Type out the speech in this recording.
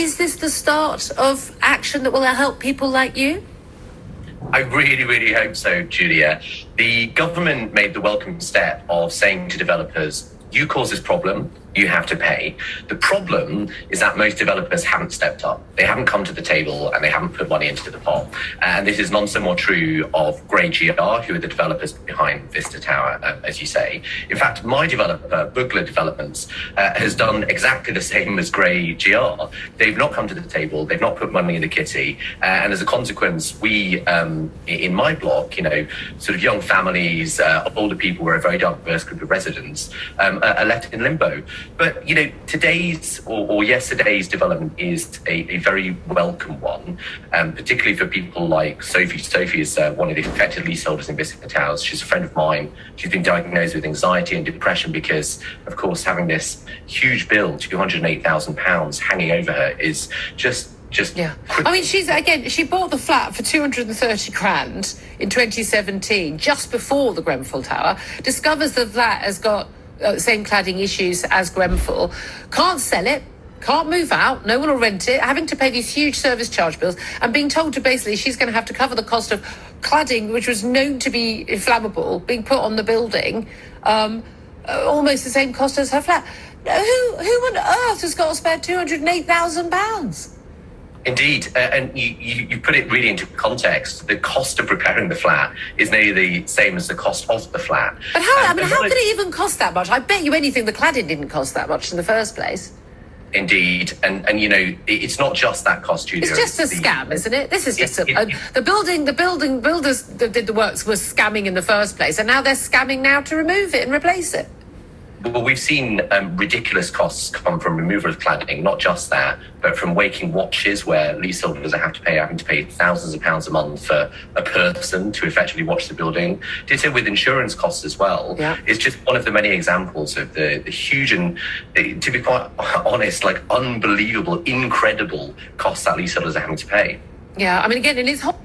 Is this the start of action that will help people like you? I really, really hope so, Julia. The government made the welcome step of saying to developers, you cause this problem, you have to pay. The problem is that most developers haven't stepped up. They haven't come to the table and they haven't put money into the pot. And this is none so more true of Grey GR, who are the developers behind Vista Tower, as you say. In fact, my developer, Boogler Developments, has done exactly the same as Grey GR. They've not come to the table, they've not put money in the kitty. And as a consequence, we, in my block, sort of young families, older people, we're a very diverse group of residents, are left in limbo. But, today's or yesterday's development is a very welcome one, particularly for people like Sophie. Sophie is one of the affected leaseholders in Vista Towers. She's a friend of mine. She's been diagnosed with anxiety and depression because, of course, having this huge bill, £208,000 hanging over her is just yeah. I mean, she bought the flat for 230 grand in 2017, just before the Grenfell Tower, discovers the flat has got same cladding issues as Grenfell, can't sell it, can't move out, no one will rent it, having to pay these huge service charge bills, and being told to basically she's going to have to cover the cost of cladding, which was known to be inflammable, being put on the building, almost the same cost as her flat. Who on earth has got to spare £208,000? Indeed, and you put it really into context. The cost of repairing the flat is nearly the same as the cost of the flat. But how could it even cost that much? I bet you anything the cladding didn't cost that much in the first place. Indeed, and it's not just that cost, Julia. It's just a scam, isn't it? This is just the building builders that did the works were scamming in the first place, and now they're scamming now to remove it and replace it. Well, we've seen ridiculous costs come from removal of cladding, not just that, but from waking watches where leaseholders having to pay thousands of pounds a month for a person to effectively watch the building. Ditto with insurance costs as well. Yeah. It's just one of the many examples of the huge and, to be quite honest, unbelievable, incredible costs that leaseholders are having to pay. Yeah, I mean, again, in its whole